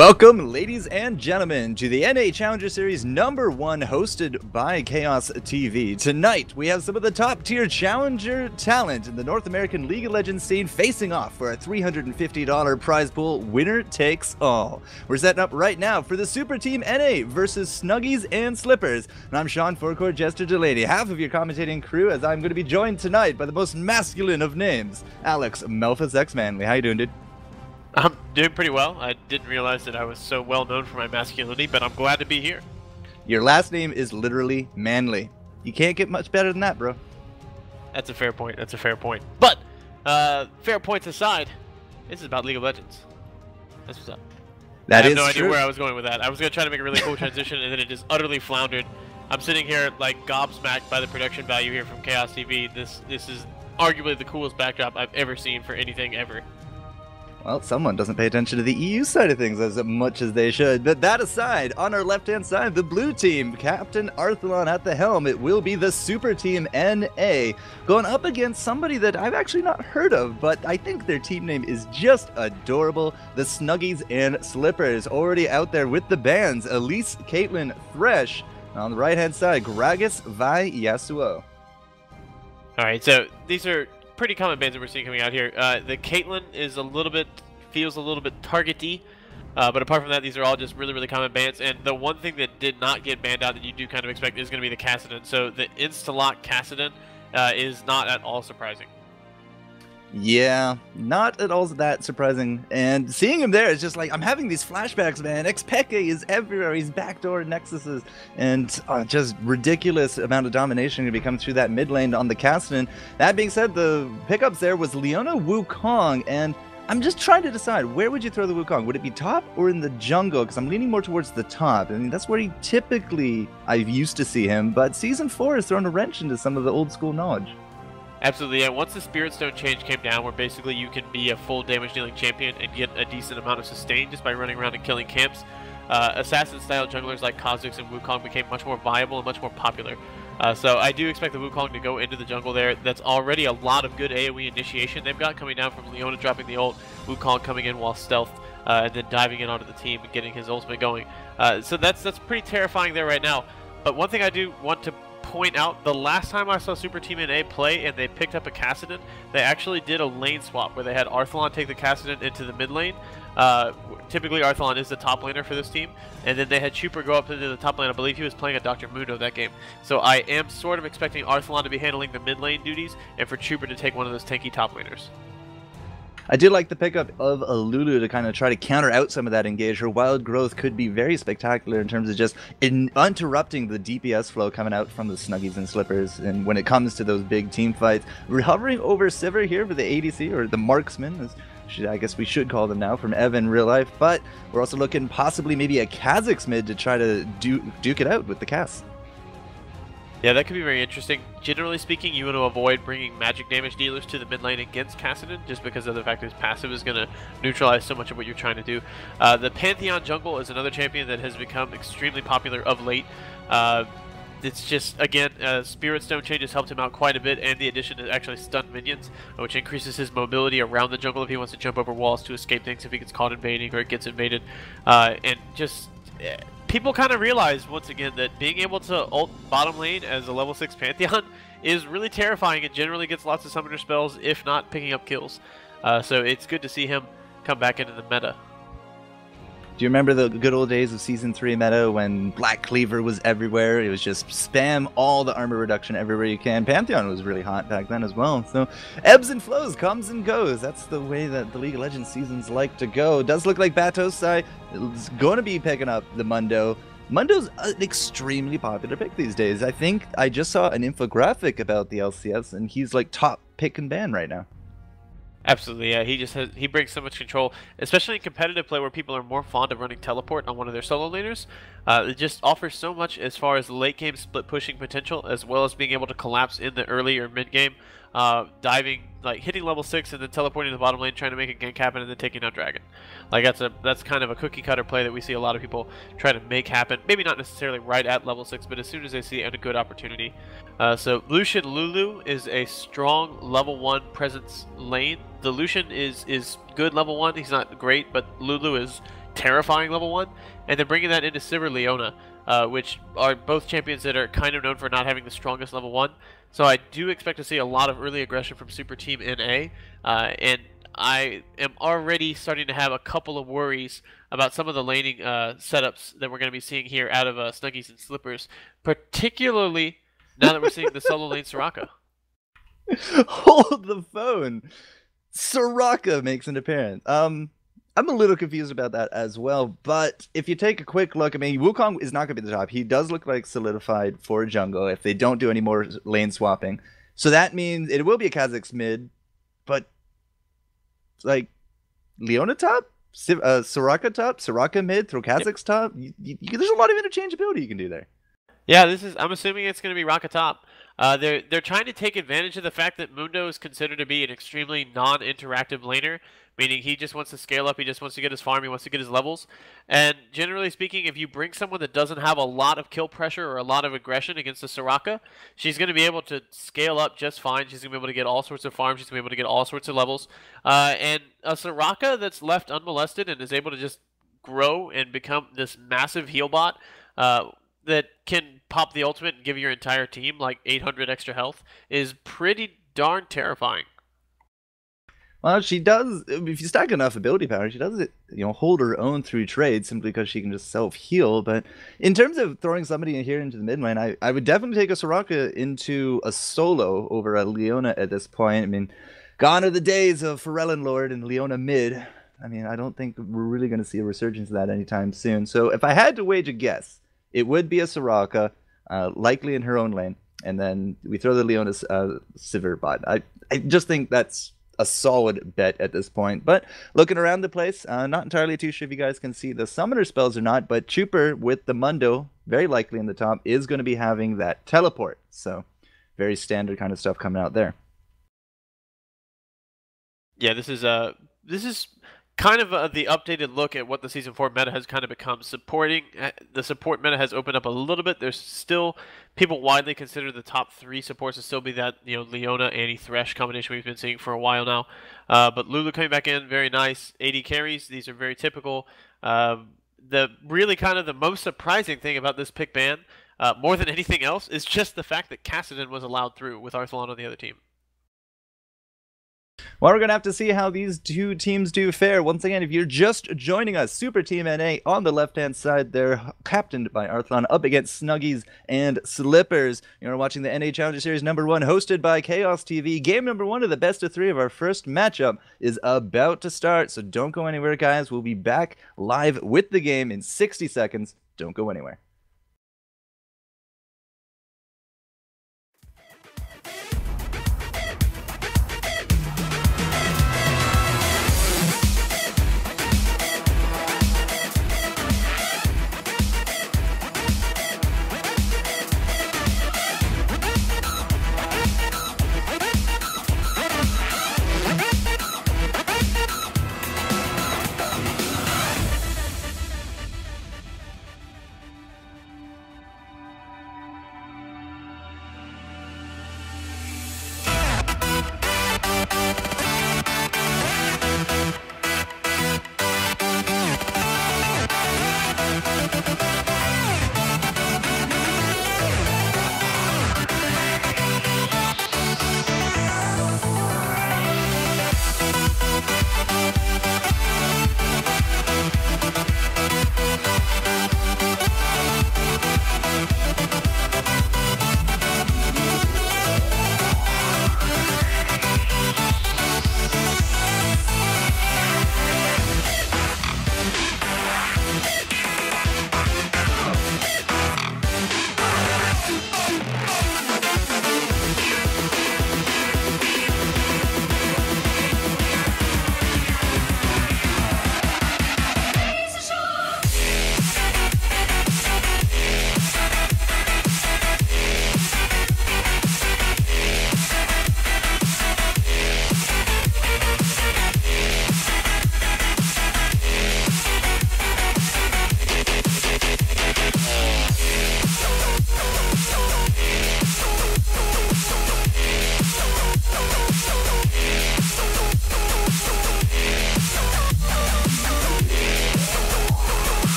Welcome, ladies and gentlemen, to the NA Challenger Series #1 hosted by Chaos TV. Tonight, we have some of the top-tier Challenger talent in the North American League of Legends scene facing off for a $350 prize pool, winner takes all. We're setting up right now for the Superteam NA versus Snuggies and Slippers. And I'm Sean Forecourt Jester Delaney, half of your commentating crew, as I'm going to be joined tonight by the most masculine of names, Alex Melphus X Manley. How you doing, dude? I'm doing pretty well. I didn't realize that I was so well known for my masculinity, but I'm glad to be here. Your last name is literally Manley. You can't get much better than that, bro. That's a fair point. That's a fair point. But, fair points aside, this is about League of Legends. That's what's up. That is I have no idea true. where I was going with that. I was going to try to make a really cool transition, and then it just utterly floundered. I'm sitting here, like, gobsmacked by the production value here from Chaos TV. This is arguably the coolest backdrop I've ever seen for anything ever. Well, someone doesn't pay attention to the EU side of things as much as they should. But that aside, on our left-hand side, the blue team, Captain Arthelon at the helm. It will be the Superteam NA, going up against somebody that I've actually not heard of, but I think their team name is just adorable. The Snuggies and Slippers, already out there with the bands. Elise, Caitlin, Thresh. And on the right-hand side, Gragas, Vi, Yasuo. All right, so these are pretty common bands that we're seeing coming out here. The Caitlyn is feels a little bit targety, but apart from that, these are all just really common bands. And the one thing that did not get banned out that you do kind of expect is going to be the Kassadin. So the insta-lock Kassadin is not at all surprising. Yeah, not at all that surprising. And seeing him there is just like, I'm having these flashbacks, man. Xpeke is everywhere. He's backdoor Nexuses. And just ridiculous amount of domination going to be coming through that mid lane on the Kassadin. That being said, the pickups there was Leona Wukong. And I'm just trying to decide, where would you throw the Wukong? Would it be top or in the jungle? Because I'm leaning more towards the top. I mean, that's where I used to see him. But Season 4 has thrown a wrench into some of the old school knowledge. Absolutely, yeah. Once the Spirit Stone change came down, where basically you can be a full damage dealing champion and get a decent amount of sustain just by running around and killing camps, assassin-style junglers like Kha'Zix and Wukong became much more viable and much more popular. So I do expect the Wukong to go into the jungle there. That's already a lot of good AoE initiation they've got coming down from Leona dropping the ult, Wukong coming in while stealth, and then diving in onto the team and getting his ultimate going. So that's pretty terrifying there right now. But one thing I do want to point out, the last time I saw Superteam NA play and they picked up a Kassadin, they actually did a lane swap where they had Arthelon take the Kassadin into the mid lane. Typically Arthelon is the top laner for this team, and then they had Chuper go up into the top lane. I believe he was playing a Dr. Mundo that game. So I am sort of expecting Arthelon to be handling the mid lane duties and for Chuper to take one of those tanky top laners. I did like the pickup of a Lulu to kind of try to counter out some of that engage. Her wild growth could be very spectacular in terms of just interrupting the DPS flow coming out from the Snuggies and Slippers. And when it comes to those big team fights, we're hovering over Sivir here for the ADC, or the Marksman, as I guess we should call them now, from Evan real life. But we're also looking possibly maybe a Kha'Zix mid to try to duke it out with the Cass. Yeah, that could be very interesting. Generally speaking, you want to avoid bringing magic damage dealers to the mid lane against Kassadin, just because of the fact that his passive is going to neutralize so much of what you're trying to do. The Pantheon jungle is another champion that has become extremely popular of late. It's just, again, Spirit Stone changes helped him out quite a bit, and the addition to actually stun minions, which increases his mobility around the jungle if he wants to jump over walls to escape things if he gets caught invading or it gets invaded. And just people kind of realize, once again, that being able to ult bottom lane as a level 6 Pantheon is really terrifying and generally gets lots of summoner spells, if not picking up kills. So it's good to see him come back into the meta. Do you remember the good old days of Season 3 meta when Black Cleaver was everywhere? It was just spam all the armor reduction everywhere you can. Pantheon was really hot back then as well. So ebbs and flows, comes and goes. That's the way that the League of Legends seasons like to go. It does look like Batosai is going to be picking up the Mundo. Mundo's an extremely popular pick these days. I think I just saw an infographic about the LCS, and he's like top pick and ban right now. Absolutely, yeah. He brings so much control, especially in competitive play where people are more fond of running teleport on one of their solo laners. It just offers so much as far as late game split pushing potential, as well as being able to collapse in the early or mid game, diving, like hitting level 6 and then teleporting to the bottom lane, trying to make a gank happen, and then taking out Dragon. Like that's kind of a cookie cutter play that we see a lot of people try to make happen. Maybe not necessarily right at level 6, but as soon as they see a good opportunity. So Lucian Lulu is a strong level 1 presence lane. The Lucian is good level 1. He's not great, but Lulu is terrifying level 1, and then bringing that into Sivir Leona, which are both champions that are kind of known for not having the strongest level 1. So I do expect to see a lot of early aggression from Superteam in A, and I am already starting to have a couple of worries about some of the laning setups that we're going to be seeing here out of Snuggies and Slippers, particularly now that we're seeing the solo lane Soraka. Hold the phone. Soraka makes an appearance. I'm a little confused about that as well, but if you take a quick look, I mean, Wukong is not going to be the top. He does look like solidified for jungle if they don't do any more lane swapping. So that means it will be a Kha'Zix mid, but like Leona top, Soraka top, Soraka mid, throw Kha'Zix top. There's a lot of interchangeability you can do there. Yeah, I'm assuming it's going to be Raka top. They're trying to take advantage of the fact that Mundo is considered to be an extremely non-interactive laner, meaning he just wants to scale up, he just wants to get his farm, he wants to get his levels. And generally speaking, if you bring someone that doesn't have a lot of kill pressure or a lot of aggression against the Soraka, she's going to be able to scale up just fine. She's going to be able to get all sorts of farms, she's going to be able to get all sorts of levels. And a Soraka that's left unmolested and is able to just grow and become this massive heal bot that can pop the ultimate and give your entire team like 800 extra health is pretty darn terrifying. Well, she does, if you stack enough ability power, she does, hold her own through trade simply because she can just self-heal. But in terms of throwing somebody in here into the mid lane, I would definitely take a Soraka into a solo over a Leona at this point. I mean, gone are the days of Pharrellin Lord and Leona mid. I mean, I don't think we're really going to see a resurgence of that anytime soon. So if I had to wage a guess, it would be a Soraka, likely in her own lane, and then we throw the Leona Sivir bot. I just think that's a solid bet at this point. But looking around the place, not entirely too sure if you guys can see the summoner spells or not, but Chuper with the Mundo, very likely in the top, is going to be having that teleport. So very standard kind of stuff coming out there. Yeah, this is kind of the updated look at what the Season 4 meta has kind of become. The support meta has opened up a little bit. There's still people widely consider the top 3 supports to still be that Leona, Annie, Thresh combination we've been seeing for a while now. But Lulu coming back in, very nice. AD carries, these are very typical. The really kind of the most surprising thing about this pick ban, more than anything else, is just the fact that Kassadin was allowed through with Arthalon on the other team. Well, we're going to have to see how these two teams do fare. Once again, if you're just joining us, Superteam NA on the left-hand side, they're captained by Arthalon up against Snuggies and Slippers. You're watching the NA Challenger Series #1, hosted by Chaos TV. Game #1 of the best of 3 of our first matchup is about to start, so don't go anywhere, guys. We'll be back live with the game in 60 seconds. Don't go anywhere.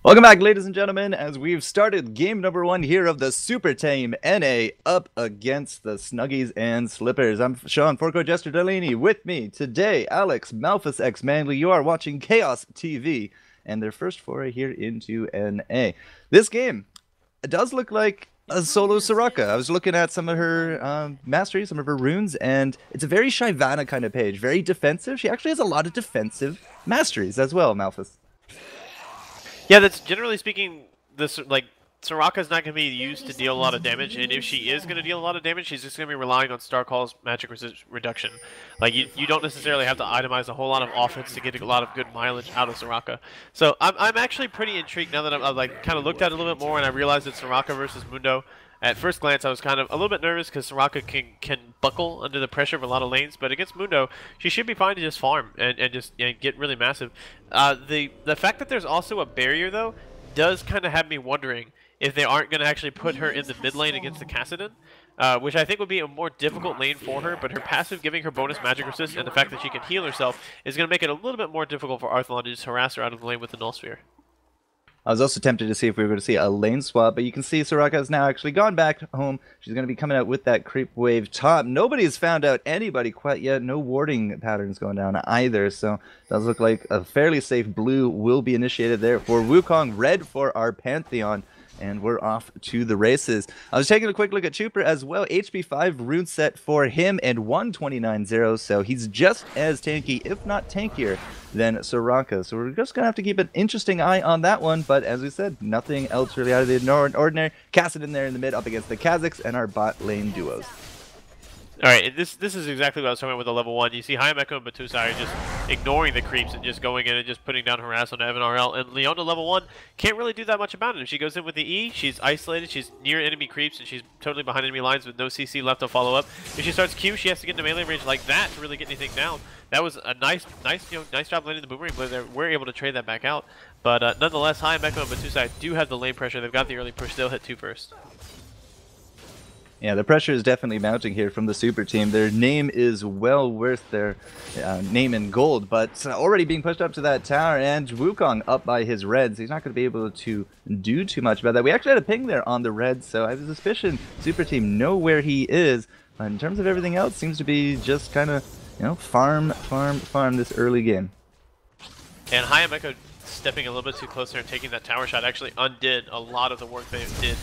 Welcome back, ladies and gentlemen, as we've started game number 1 here of the Superteam NA up against the Snuggies and Slippers. I'm Sean Forco Jester Delaney. With me today, Alex Malphus X Manley. You are watching Chaos TV and their first foray here into NA. This game, it does look like a solo Soraka. I was looking at some of her mastery, some of her runes, and it's a very Shyvana kind of page, very defensive. She actually has a lot of defensive masteries as well, Malphus. Yeah, that's generally speaking, this Soraka's not going to be used to deal a lot of damage, and if she is going to deal a lot of damage, she's just going to be relying on Star Call's magic resist reduction. Like, you don't necessarily have to itemize a whole lot of offense to get a lot of good mileage out of Soraka. So I'm actually pretty intrigued now that I've like kind of looked at it a little bit more, and I realized it's Soraka versus Mundo. At first glance, I was kind of a little bit nervous because Soraka can buckle under the pressure of a lot of lanes, but against Mundo, she should be fine to just farm and just get really massive. The fact that there's also a barrier, though, does kind of have me wondering if they aren't going to actually put her in the mid lane against the Kassadin, which I think would be a more difficult lane for her, but her passive giving her bonus magic resist and the fact that she can heal herself is going to make it a little bit more difficult for Arthalon to just harass her out of the lane with the Null Sphere. I was also tempted to see if we were going to see a lane swap, but you can see Soraka has now actually gone back home. She's going to be coming out with that creep wave top. Nobody's found out anybody quite yet. No warding patterns going down either, so it does look like a fairly safe blue will be initiated there for Wukong, red for our Pantheon. And we're off to the races. I was taking a quick look at Chuper as well. HP 5 rune set for him and 129-0. So he's just as tanky, if not tankier, than Soraka. So we're just going to have to keep an interesting eye on that one. But as we said, nothing else really out of the ordinary. Kassadin there in the mid up against the Kazakhs and our bot lane duos. Alright, this is exactly what I was talking about with the level 1. You see Hayameko and Batusai just ignoring the creeps and just going in and just putting down harass on Evan RL. And Leona level 1 can't really do that much about it. If she goes in with the E, she's isolated, she's near enemy creeps, and she's totally behind enemy lines with no CC left to follow up. If she starts Q, she has to get into melee range like that to really get anything down. That was a nice job landing the boomerang, but we're able to trade that back out. But nonetheless, Hayameko and Batusai do have the lane pressure. They've got the early push. They'll hit 2 first. Yeah, the pressure is definitely mounting here from the Super Team. Their name is well worth their name in gold, but already being pushed up to that tower, and Wukong up by his reds. He's not going to be able to do too much about that. We actually had a ping there on the reds, so I have a suspicion Super Team know where he is. But in terms of everything else, seems to be just kind of, farm this early game. And Hayameko stepping a little bit too close there and taking that tower shot actually undid a lot of the work they did.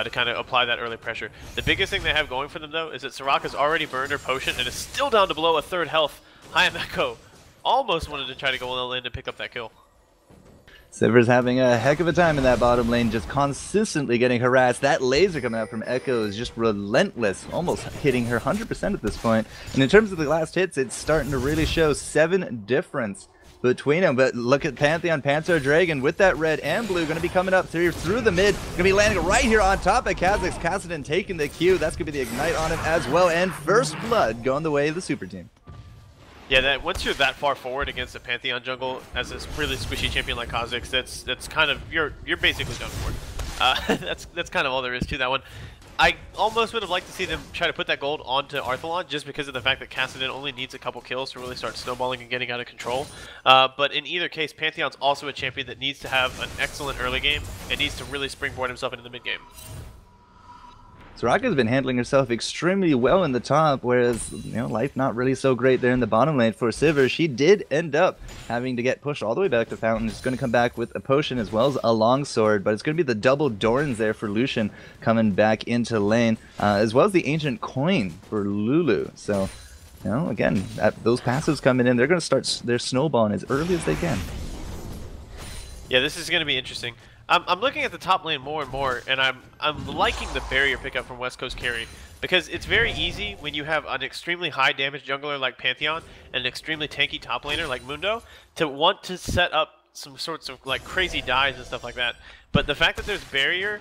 To kind of apply that early pressure. The biggest thing they have going for them, though, is that Soraka's already burned her potion and is still down to below a 3rd health. Hayameko almost wanted to try to go all in and pick up that kill. Sivers having a heck of a time in that bottom lane, just consistently getting harassed. That laser coming out from Echo is just relentless, almost hitting her 100% at this point. And in terms of the last hits, it's starting to really show 7 difference between them. But look at Pantheon, Panzer Dragon with that red and blue going to be coming up through the mid. Going to be landing right here on top of Kazakhs. Kassadin taking the Q. That's going to be the ignite on him as well. And first blood going the way of the Super Team. Yeah, once you're that far forward against a Pantheon jungle as this really squishy champion like Kazakhs, that's kind of you're basically done for. That's kind of all there is to that one. I almost would have liked to see them try to put that gold onto Arthalon just because of the fact that Kassadin only needs a couple kills to really start snowballing and getting out of control. But in either case, Pantheon's also a champion that needs to have an excellent early game and needs to really springboard himself into the mid game. Soraka's been handling herself extremely well in the top, whereas, life not really so great there in the bottom lane for Sivers. She did end up having to get pushed all the way back to Fountain. She's going to come back with a potion as well as a longsword, but it's going to be the double Dorans there for Lucian coming back into lane, as well as the Ancient Coin for Lulu. So, again, those passives coming in, they're going to start their snowballing as early as they can. Yeah, this is going to be interesting. I'm looking at the top lane more and more, and I'm liking the barrier pickup from West Coast Carry, because it's very easy when you have an extremely high damage jungler like Pantheon and an extremely tanky top laner like Mundo to want to set up some sorts of like crazy dives and stuff like that. But the fact that there's barrier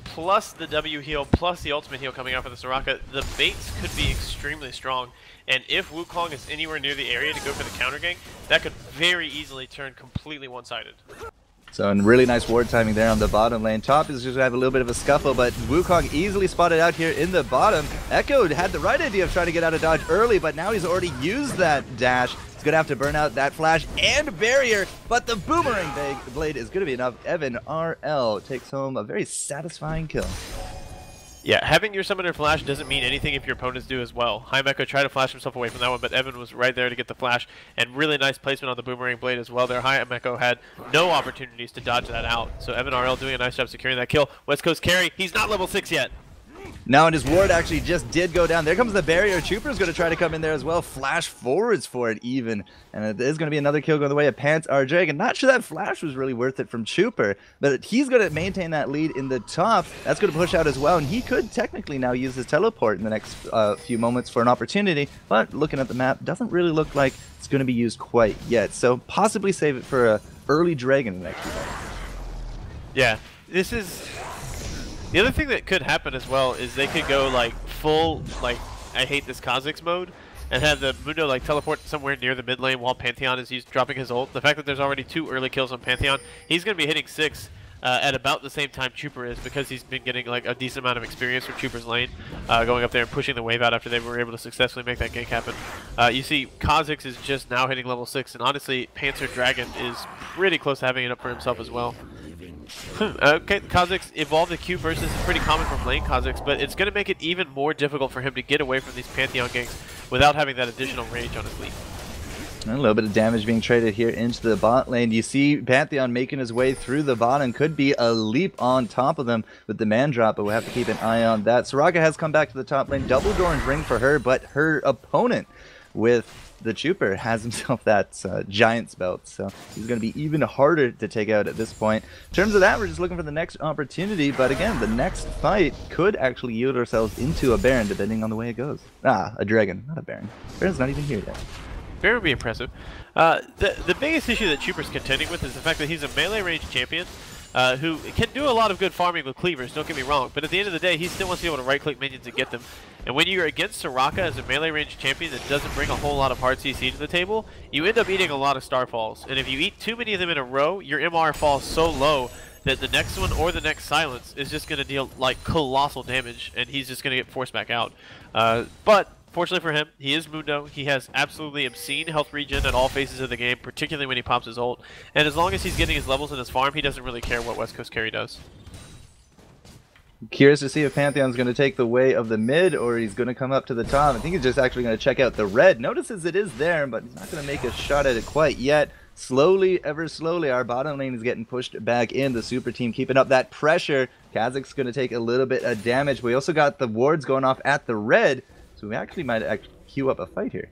plus the W heal plus the ultimate heal coming out for the Soraka, the baits could be extremely strong. And if Wukong is anywhere near the area to go for the counter gank, that could very easily turn completely one-sided. So, and really nice ward timing there on the bottom lane. Top is just going to have a little bit of a scuffle, but Wukong easily spotted out here in the bottom. Echo had the right idea of trying to get out of dodge early, but now he's already used that dash. He's going to have to burn out that flash and barrier, but the boomerang blade is going to be enough. Evan RL takes home a very satisfying kill. Yeah, having your summoner flash doesn't mean anything if your opponents do as well. Hymeko tried to flash himself away from that one, but Evan was right there to get the flash, and really nice placement on the boomerang blade as well there. Hymeko had no opportunities to dodge that out, so Evan RL doing a nice job securing that kill. West Coast carry, he's not level 6 yet. Now, and his ward actually just did go down. There comes the barrier. Chuper's going to try to come in there as well. Flash forwards for it even. And it is going to be another kill going the way of Pants R Dragon. Not sure that flash was really worth it from Chuper, but he's going to maintain that lead in the top. That's going to push out as well. And he could technically now use his teleport in the next few moments for an opportunity. But looking at the map, doesn't really look like it's going to be used quite yet. So possibly save it for an early Dragon in the next few moments. Yeah, this is... The other thing that could happen as well is they could go like full, like, I hate this Kha'Zix mode, and have the Mundo like teleport somewhere near the mid lane while Pantheon is dropping his ult. The fact that there's already 2 early kills on Pantheon, he's going to be hitting 6 at about the same time Chuper is, because he's been getting like a decent amount of experience from Chuper's lane, going up there and pushing the wave out after they were able to successfully make that gank happen. You see Kha'Zix is just now hitting level 6, and honestly Panzer Dragon is pretty close to having it up for himself as well. Okay, Kha'Zix evolved the Q burst. This is pretty common from lane Kha'Zix, but it's going to make it even more difficult for him to get away from these Pantheon ganks without having that additional range on his lead. A little bit of damage being traded here into the bot lane. You see Pantheon making his way through the bottom. Could be a leap on top of them with the man drop, but we'll have to keep an eye on that. Soraka has come back to the top lane. Double Doran's ring for her, but her opponent with the Chuper has himself that Giant's belt, so he's going to be even harder to take out at this point. In terms of that, we're just looking for the next opportunity, but again, the next fight could actually yield ourselves into a Baron, depending on the way it goes. Ah, a Dragon, not a Baron. Baron's not even here yet. Baron would be impressive. The biggest issue that Chuper's contending with is the fact that he's a melee range champion who can do a lot of good farming with cleavers, don't get me wrong, but at the end of the day, he still wants to be able to right-click minions and get them. And when you're against Soraka as a melee range champion that doesn't bring a whole lot of hard CC to the table, you end up eating a lot of starfalls. And if you eat too many of them in a row, your MR falls so low that the next one or the next silence is just going to deal like colossal damage, and he's just going to get forced back out. But fortunately for him, he is Mundo. He has absolutely obscene health regen at all phases of the game, particularly when he pops his ult. And as long as he's getting his levels in his farm, he doesn't really care what West Coast carry does. Curious to see if Pantheon's going to take the way of the mid, or he's going to come up to the top. I think he's just actually going to check out the red. Notices it is there, but he's not going to make a shot at it quite yet. Slowly, ever slowly, our bottom lane is getting pushed back in. The super team keeping up that pressure. Kha'Zix's going to take a little bit of damage. We also got the wards going off at the red, so we actually might queue up a fight here.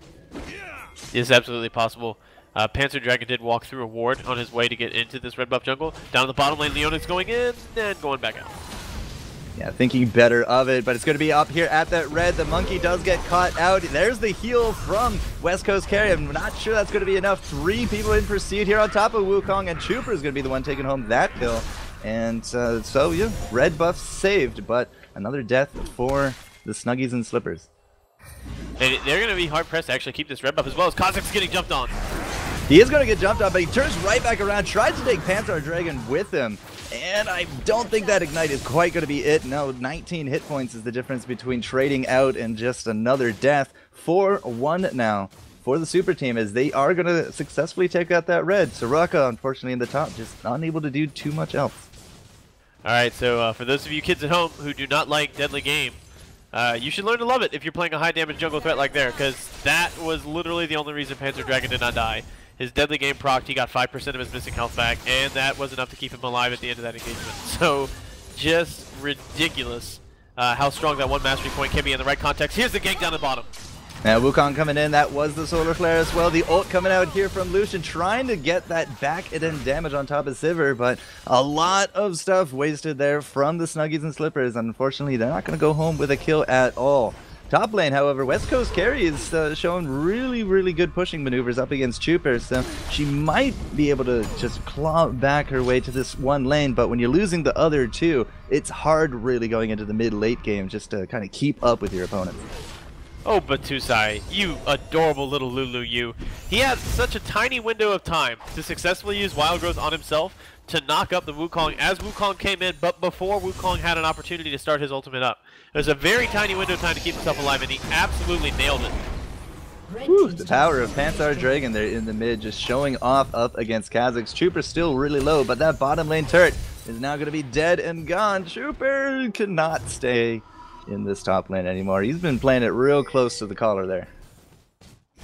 It's absolutely possible. Panzer Dragon did walk through a ward on his way to get into this red buff jungle. Down in the bottom lane, Leonix going in and going back out. Yeah, thinking better of it, but it's going to be up here at that red. The monkey does get caught out. There's the heal from West Coast carry. I'm not sure that's going to be enough. 3 people in pursuit here on top of Wukong, and Chuper is going to be the one taking home that kill. And so, yeah, red buff saved, but another death for the Snuggies and Slippers. And they're going to be hard-pressed to actually keep this red buff as well as Kha'Zix getting jumped on. He is going to get jumped on, but he turns right back around, tries to take Panzer Dragon with him, and I don't think that Ignite is quite going to be it. No, 19 hit points is the difference between trading out and just another death. 4-1 now for the super team, as they are going to successfully take out that red. Soraka, unfortunately, in the top, just unable to do too much else. Alright, so for those of you kids at home who do not like Deadly Game, you should learn to love it if you're playing a high damage jungle threat like there, because that was literally the only reason Panzer Dragon did not die. His Deadly Game procced, he got 5% of his missing health back, and that was enough to keep him alive at the end of that engagement. So, just ridiculous how strong that one mastery point can be in the right context. Here's the gank down the bottom. Now Wukong coming in, that was the solar flare as well. The ult coming out here from Lucian, trying to get that back and then damage on top of Sivir, but a lot of stuff wasted there from the Snuggies and Slippers. Unfortunately, they're not going to go home with a kill at all. Top lane, however, West Coast carry is showing really good pushing maneuvers up against Chuper, so she might be able to just claw back her way to this one lane, but when you're losing the other 2, it's hard really going into the mid-late game just to kind of keep up with your opponents. Oh, Batusai, you adorable little Lulu, you. He had such a tiny window of time to successfully use Wild Growth on himself to knock up the Wukong as Wukong came in, but before Wukong had an opportunity to start his ultimate up. It was a very tiny window of time to keep himself alive, and he absolutely nailed it. Whew, the power of Panzer Dragon there in the mid, just showing off up against Kha'Zix. Trooper's still really low, but that bottom lane turret is now going to be dead and gone. Trooper cannot stay in this top lane anymore. He's been playing it real close to the collar there.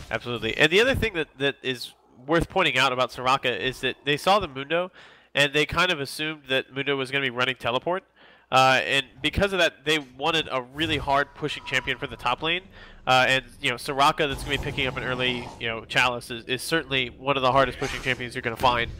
Absolutely. And the other thing that is worth pointing out about Soraka is that they saw the Mundo, and they kind of assumed that Mundo was going to be running teleport. And because of that, they wanted a really hard pushing champion for the top lane. And Soraka, that's going to be picking up an early Chalice, is certainly one of the hardest pushing champions you're going to find.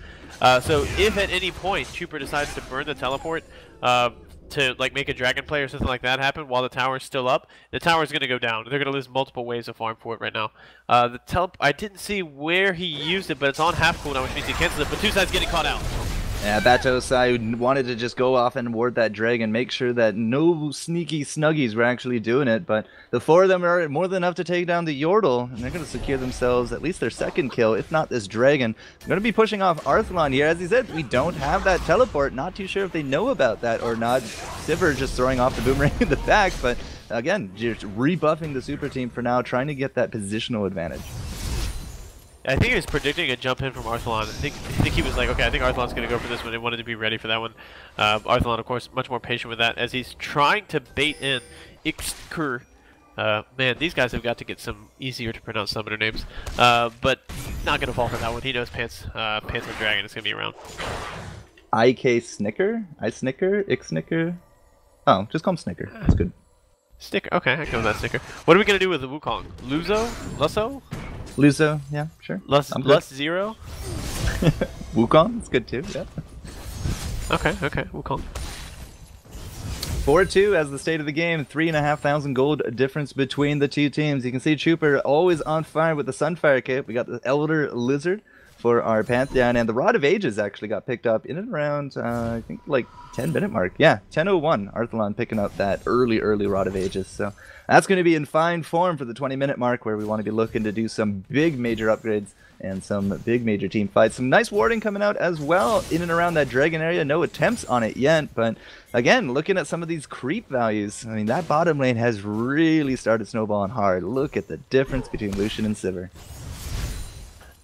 So if at any point Trooper decides to burn the teleport to like make a dragon play or something like that happen while the tower is still up, the tower is going to go down. They're going to lose multiple waves of farm for it right now. I didn't see where he used it, but it's on half cooldown, which means he cancels it. But two sides getting caught out. Yeah, Batosai wanted to just go off and ward that dragon, make sure that no sneaky Snuggies were actually doing it, but the four of them are more than enough to take down the Yordle, and they're going to secure themselves at least their second kill, if not this dragon. They're going to be pushing off Arthalon here. As he said, we don't have that teleport. Not too sure if they know about that or not. Sivir just throwing off the boomerang in the back, but again, just rebuffing the super team for now, trying to get that positional advantage. I think he was predicting a jump in from Arthalon. I think he was like, okay, I think Arthalon's going to go for this one. They wanted to be ready for that one. Arthalon, of course, much more patient with that as he's trying to bait in Ixkur. Man, these guys have got to get some easier to pronounce summoner names. But not going to fall for that one. He knows Panzer Dragon is going to be around. IK Snicker? Ixnicker? Oh, just call him Snicker. That's good. Snicker. Okay, I can go with that Snicker. What are we going to do with the Wukong? Lusso? Luzo, yeah, sure. Lus Zero? Wukong, it's good too, yeah. Okay, Wukong. 4-2 as the state of the game, 3,500 gold difference between the two teams. You can see Trooper always on fire with the Sunfire Cape. We got the Elder Lizard for our Pantheon, and the Rod of Ages actually got picked up in and around, I think, like 10-minute mark. Yeah, 10:01, Arthalon picking up that early Rod of Ages. So that's going to be in fine form for the 20-minute mark, where we want to be looking to do some big major upgrades and some big major team fights. Some nice warding coming out as well in and around that dragon area. No attempts on it yet, but again, looking at some of these creep values, I mean, that bottom lane has really started snowballing hard. Look at the difference between Lucian and Sivir.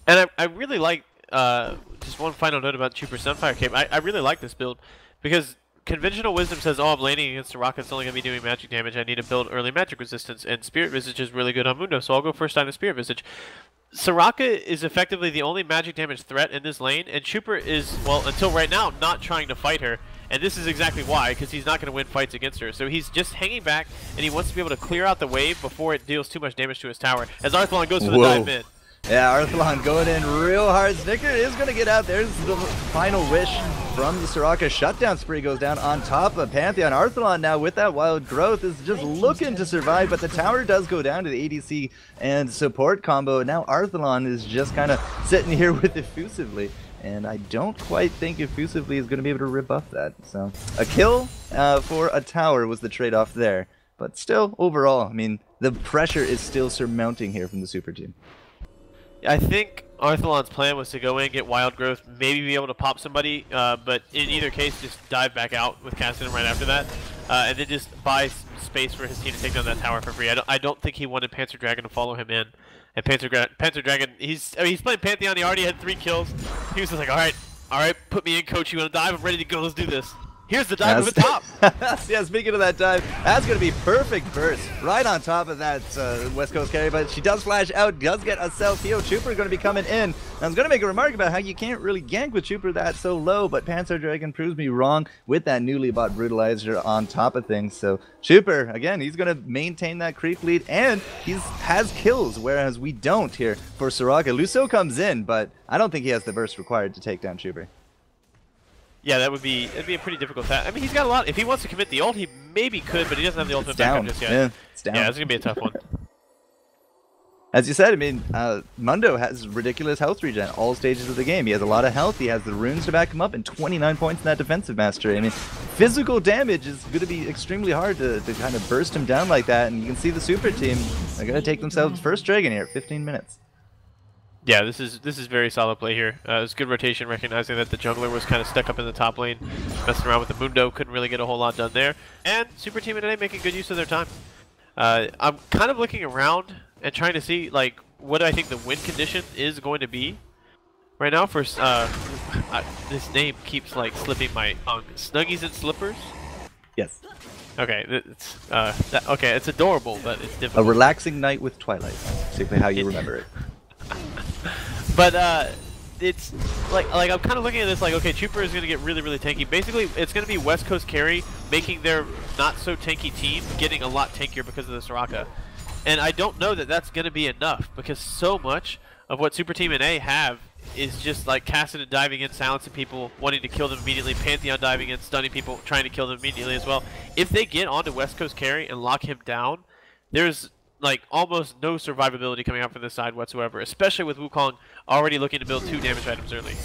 And I really like, just one final note about Trooper Sunfire Cape. I really like this build because conventional wisdom says, oh, I'm laning against the rocket, it's only going to be doing magic damage. I need to build early magic resistance, and Spirit Visage is really good on Mundo, so I'll go first time to Spirit Visage. Soraka is effectively the only magic damage threat in this lane, and Trooper is, well, until right now, not trying to fight her. And this is exactly why, because he's not going to win fights against her. So he's just hanging back, and he wants to be able to clear out the wave before it deals too much damage to his tower, as Arthalon goes for the dive mid. Yeah, Arthalon going in real hard. Snicker is going to get out. There's the final wish from the Soraka. Shutdown spree goes down on top of Pantheon. Arthalon now with that wild growth is just looking to survive, but the tower does go down to the ADC and support combo. Now Arthalon is just kind of sitting here with Effusively, and I don't quite think Effusively is going to be able to rebuff that. So a kill for a tower was the trade-off there, but still overall, I mean, the pressure is still surmounting here from the super team. I think Arthalon's plan was to go in, get wild growth, maybe be able to pop somebody, but in either case, just dive back out with Cassidy right after that, and then just buy space for his team to take down that tower for free. I don't think he wanted Panzer Dragon to follow him in, and Panzer Dragon, he's playing Pantheon. He already had 3 kills. He was just like, all right, put me in, coach. You want to dive? I'm ready to go. Let's do this. Here's the dive over the top. Yeah, speaking of that dive, that's going to be perfect burst right on top of that West Coast carry, but she does flash out, does get a self-heal. Trooper going to be coming in. I was going to make a remark about how you can't really gank with Trooper that so low, but Panzer Dragon proves me wrong with that newly bought Brutalizer on top of things. So Trooper, again, he's going to maintain that creep lead, and he has kills, whereas we don't here for Soraka. Lucio comes in, but I don't think he has the burst required to take down Trooper. Yeah, that'd be a pretty difficult task. I mean, he's got a lot. If he wants to commit the ult, he maybe could, but he doesn't have the ultimate backup just yet. Yeah, it's down. Yeah, it's gonna be a tough one. As you said, I mean, Mundo has ridiculous health regen all stages of the game. He has a lot of health. He has the runes to back him up, and 29 points in that defensive mastery. I mean, physical damage is going to be extremely hard to kind of burst him down like that. And you can see the super team are going to take themselves first dragon here at 15 minutes. Yeah, this is very solid play here. It was good rotation, recognizing that the jungler was kind of stuck up in the top lane, messing around with the Mundo, couldn't really get a whole lot done there. And Super Team today making good use of their time. I'm kind of looking around and trying to see, like, what I think the win condition is going to be right now for this name keeps like slipping my tongue. Snuggies and Slippers. Yes. Okay, it's okay. It's adorable, but it's difficult. A relaxing night with Twilight. Basically, how you remember it. But it's like I'm kind of looking at this like, okay, Trooper is going to get really, really tanky. Basically, it's going to be West Coast carry making their not so tanky team getting a lot tankier because of the Soraka. And I don't know that that's going to be enough, because so much of what Superteam and A have is just like Kassadin diving in, silencing people, wanting to kill them immediately, Pantheon diving in, stunning people, trying to kill them immediately as well. If they get onto West Coast carry and lock him down, there's like almost no survivability coming out from this side whatsoever, especially with Wukong already looking to build 2 damage items early.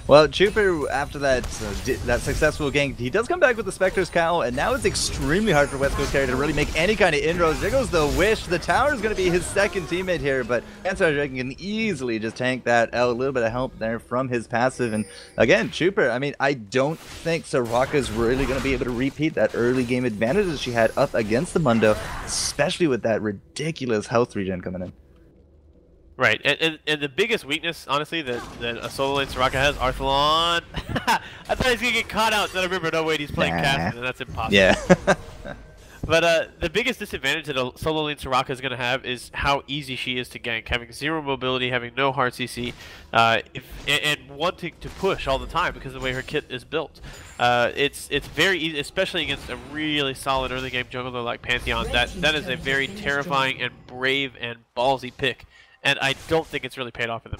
Well, Trooper, after that successful gank, he does come back with the Spectre's Cowl, and now it's extremely hard for West Coast carry to really make any kind of inroads. There goes the Wish. The tower is going to be his second teammate here, but Pantheon Dragon can easily just tank that out. A little bit of help there from his passive. And again, Trooper, I mean, I don't think Soraka is really going to be able to repeat that early game advantage that she had up against the Mundo, especially with that ridiculous health regen coming in. Right, and the biggest weakness, honestly, that a solo lane Soraka has, Arthalon. I thought he was going to get caught out, then I remember, no wait, he's playing Kassadin, and that's impossible. Yeah. But the biggest disadvantage that a solo lane Soraka is going to have is how easy she is to gank, having 0 mobility, having no hard CC, and wanting to push all the time because of the way her kit is built. It's very easy, especially against a really solid early game jungler like Pantheon. That is a very terrifying and brave and ballsy pick. And I don't think it's really paid off for them.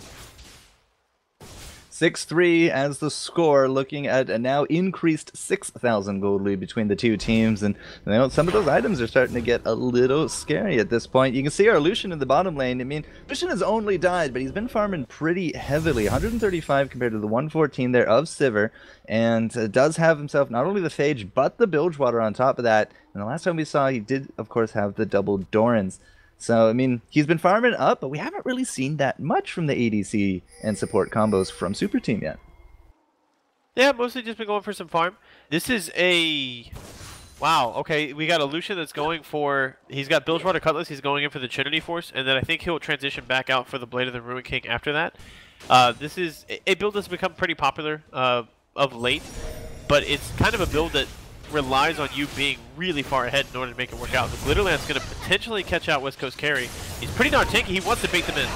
6-3 as the score, looking at a now increased 6,000 gold lead between the two teams. And you know, some of those items are starting to get a little scary at this point. You can see our Lucian in the bottom lane. I mean, Lucian has only died, but he's been farming pretty heavily. 135 compared to the 114 there of Sivir. And does have himself not only the Phage, but the Bilgewater on top of that. And the last time we saw, he did, of course, have the double Dorans. So, I mean, he's been farming up, but we haven't really seen that much from the ADC and support combos from Superteam yet. Yeah, mostly just been going for some farm. This is a... Wow, okay, we got a Lucian that's going for... He's got Bilgewater Cutlass, he's going in for the Trinity Force, and then I think he'll transition back out for the Blade of the Ruin King after that. This is a build that's become pretty popular of late, but it's kind of a build that relies on you being really far ahead in order to make it work out. The Glitterland's going to potentially catch out West Coast carry. He's pretty darn tanky. He wants to bait them in.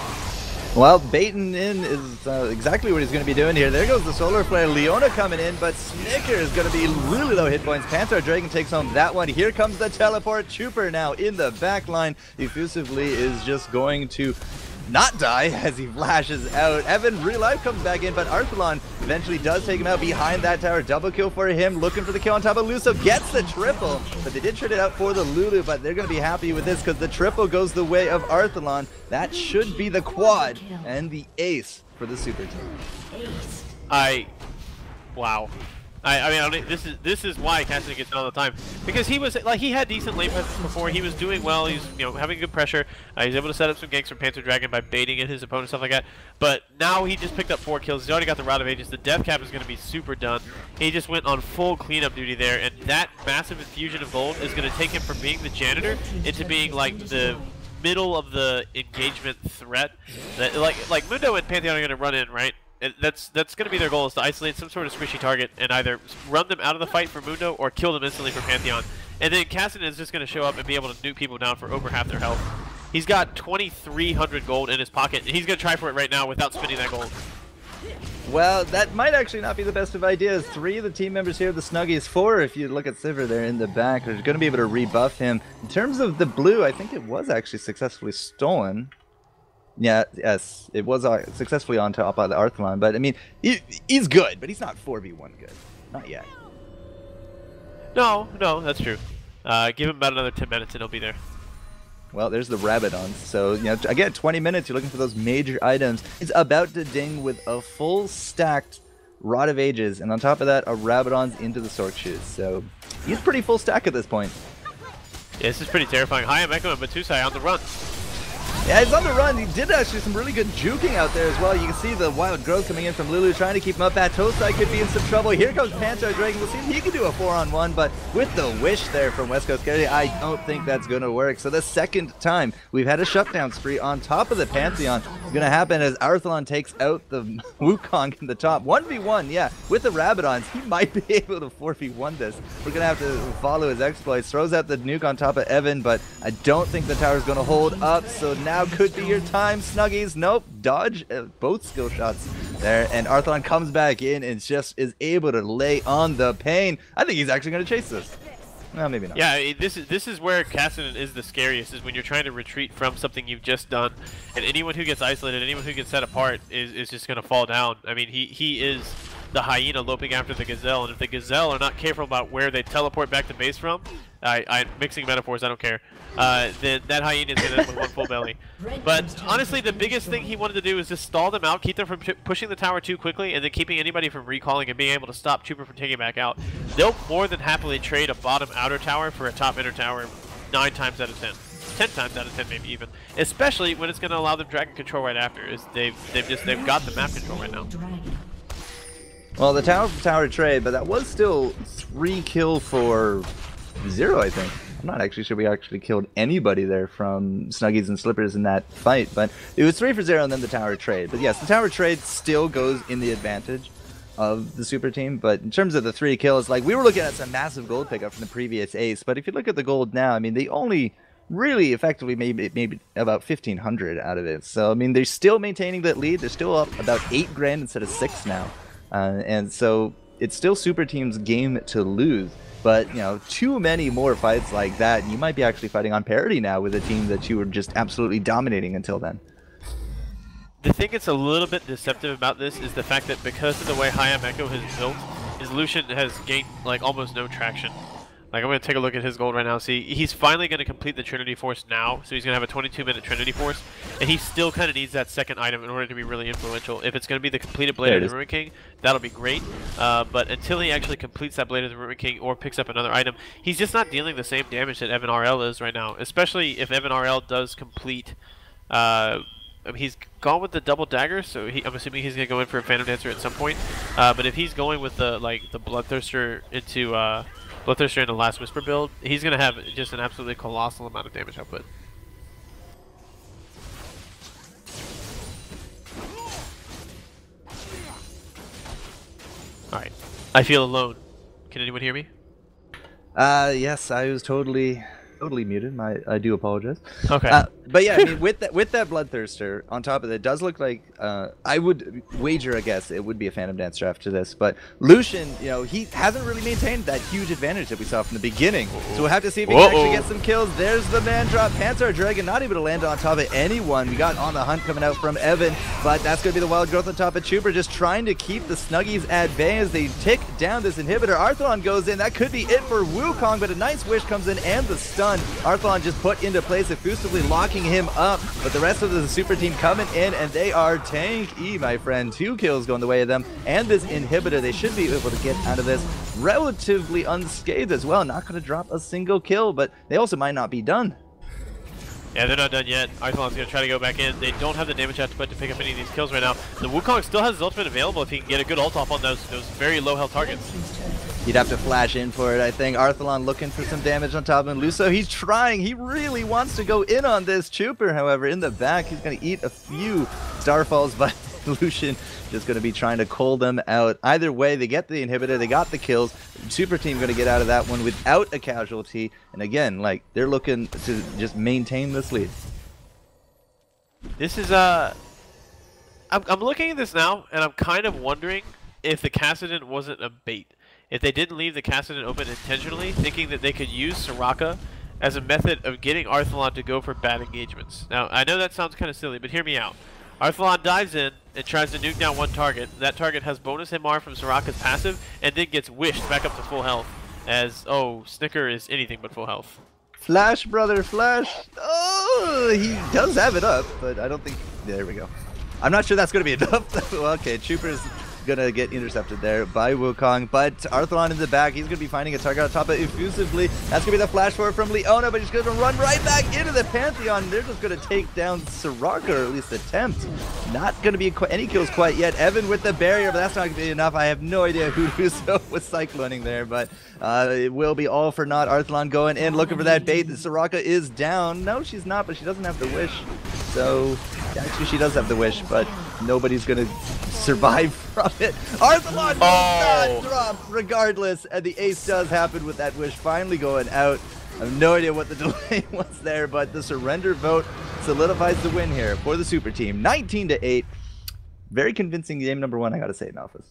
Well, baiting in is exactly what he's going to be doing here. There goes the Solar Flare. Leona coming in, but Snicker is going to be really low hit points. Panzer Dragon takes home that one. Here comes the teleport. Trooper now in the back line. Effusively is just going to not die as he flashes out. Evan, real life, comes back in, but Arthalon eventually does take him out behind that tower. Double kill for him, looking for the kill on top of Luso. Gets the triple, but they did trade it out for the Lulu, but they're going to be happy with this because the triple goes the way of Arthalon. That should be the quad and the ace for the Super Team. Wow. I mean, this is why Kassadin gets it all the time, because he was like, he had decent lane presence before. He was doing well. He's having good pressure. He's able to set up some ganks from Panther Dragon by baiting in his opponent, stuff like that. But now he just picked up 4 kills. He's already got the Rod of Ages. The death cap is going to be super done. He just went on full cleanup duty there, and that massive infusion of gold is going to take him from being the janitor into being like the middle of the engagement threat. That like Mundo and Pantheon are going to run in, right? That's going to be their goal, is to isolate some sort of squishy target and either run them out of the fight for Mundo or kill them instantly for Pantheon. And then Kassadin is just going to show up and be able to nuke people down for over half their health. He's got 2,300 gold in his pocket, and he's going to try for it right now without spending that gold. Well, that might actually not be the best of ideas. 3 of the team members here, the Snuggies, 4 if you look at Sivir there in the back, are going to be able to rebuff him. In terms of the blue, I think it was actually successfully stolen. Yeah, yes, it was successfully on top of the Arthalon, but I mean, he's good, but he's not 4v1 good. Not yet. No, that's true. Give him about another 10 minutes and he'll be there. Well, there's the Rabadons. So, again, 20 minutes, you're looking for those major items. He's about to ding with a full stacked Rod of Ages, and on top of that, a Rabadons into the Sork Shoes. So, he's pretty full stack at this point. Yeah, this is pretty terrifying. Hi, I'm Echo and Batusai on the run. Yeah, he's on the run. He did actually some really good juking out there as well. You can see the wild growth coming in from Lulu, trying to keep him up. Batosai could be in some trouble. Here comes Panzer Dragon. We'll see if he can do a 4-on-1, but with the wish there from West Coast Carry, I don't think that's going to work. So the second time we've had a shutdown spree on top of the Pantheon is going to happen as Arthalon takes out the Wukong in the top. 1v1, yeah, with the Rabadons, he might be able to 4v1 this. We're going to have to follow his exploits. Throws out the nuke on top of Evan, but I don't think the tower's going to hold up, so now could be your time, Snuggies. Nope, dodge both skill shots there, and Arthalon comes back in and just is able to lay on the pain. I think he's actually going to chase this. Well, maybe not. Yeah, this is where Cassidy is the scariest, is when you're trying to retreat from something you've just done, and anyone who gets isolated, anyone who gets set apart is just going to fall down. I mean, he is the hyena loping after the gazelle, and if the gazelle are not careful about where they teleport back to base from, I'm mixing metaphors, I don't care, then that hyena is going to end up with one full belly. But honestly, the biggest thing he wanted to do is just stall them out, keep them from pushing the tower too quickly, and then keeping anybody from recalling and being able to stop Trooper from taking it back out. They'll more than happily trade a bottom outer tower for a top inner tower 9 times out of 10. 10 times out of 10 maybe even. Especially when it's going to allow them dragon control right after, is they've got the map control right now. Well, the tower trade, but that was still 3 kill for 0, I think. I'm not actually sure we actually killed anybody there from Snuggies and Slippers in that fight, but it was 3 for 0 and then the tower trade. But yes, the tower trade still goes in the advantage of the super team, but in terms of the 3 kills, like, we were looking at some massive gold pickup from the previous ace, but if you look at the gold now, I mean, they only really effectively maybe about 1,500 out of it. So, I mean, they're still maintaining that lead. They're still up about 8 grand instead of 6 now. And so it's still Super Team's game to lose, but you know, too many more fights like that, and you might be actually fighting on parity now with a team that you were just absolutely dominating until then. The thing that's a little bit deceptive about this is the fact that because of the way Hayam Echo has built, his Lucian has gained like almost no traction. Like, I'm going to take a look at his gold right now. See, he's finally going to complete the Trinity Force now, so he's going to have a 22-minute Trinity Force, and he still kind of needs that second item in order to be really influential. If it's going to be the completed Blade of the Ruin King, that'll be great, but until he actually completes that Blade of the Ruin King or picks up another item, he's just not dealing the same damage that Evan RL is right now, especially if Evan RL does complete... he's gone with the double dagger, so I'm assuming he's going to go in for a Phantom Dancer at some point, but if he's going with the Bloodthirster into... Bloodthirster in the Last Whisper build, he's going to have just an absolutely colossal amount of damage output. Alright. I feel alone. Can anyone hear me? Yes, I was totally muted. I do apologize. Okay. But yeah, I mean, with that Bloodthirster on top of it, does look like I would wager a guess it would be a Phantom Dancer after this. But Lucian, you know, he hasn't really maintained that huge advantage that we saw from the beginning. So we'll have to see if he can actually get some kills. There's the man drop. Panzer Dragon not able to land on top of anyone. We got On the Hunt coming out from Evan, but that's going to be the wild growth on top of Chuper, just trying to keep the Snuggies at bay as they tick down this inhibitor. Arthalon goes in. That could be it for Wukong, but a nice wish comes in and the stun. Arthalon just put into place, effusively locking him up, but the rest of the super team coming in, and they are tanky, my friend. 2 kills going the way of them, and this inhibitor, they should be able to get out of this relatively unscathed as well. Not going to drop a single kill, but they also might not be done. Yeah, they're not done yet. Arthalon's going to try to go back in. They don't have the damage output to pick up any of these kills right now. The Wukong still has his ultimate available if he can get a good ult off on those very low health targets. He'd have to flash in for it, I think. Arthalon looking for some damage on top of him. Luso, he's trying. He really wants to go in on this. Chuper, however, in the back, he's going to eat a few Starfalls, but Lucian just going to be trying to call them out. Either way, they get the inhibitor. They got the kills. Super team going to get out of that one without a casualty. And again, like, they're looking to just maintain this lead. This is, I'm looking at this now, and I'm kind of wondering if the Cassidon wasn't a bait. If they didn't leave the Cassidon open intentionally, thinking that they could use Soraka as a method of getting Arthalon to go for bad engagements. Now, I know that sounds kind of silly, but hear me out. Arthalon dives in and tries to nuke down one target. That target has bonus MR from Soraka's passive, and then gets wished back up to full health. As, oh, Snicker is anything but full health. Flash, brother, flash! Oh, he does have it up, but I don't think... There we go. I'm not sure that's going to be enough. Well, okay, Chuper's gonna get intercepted there by Wukong, but Arthlon in the back, he's gonna be finding a target on top of effusively. That's gonna be the flash forward from Leona, but he's gonna run right back into the Pantheon. They're just gonna take down Soraka, or at least attempt. Not gonna be any kills quite yet. Evan with the barrier, but that's not gonna be enough. I have no idea who was cycloning there, but it will be all for naught. Arthlon going in, looking for that bait. Soraka is down. No, she's not, but she doesn't have the wish. So, actually, she does have the wish, but nobody's gonna survive from it. Arthlon does not drop, regardless, and the ace does happen with that wish finally going out. I have no idea what the delay was there, but the surrender vote solidifies the win here for the Super Team. 19-8. Very convincing game number one, I gotta say, in Office.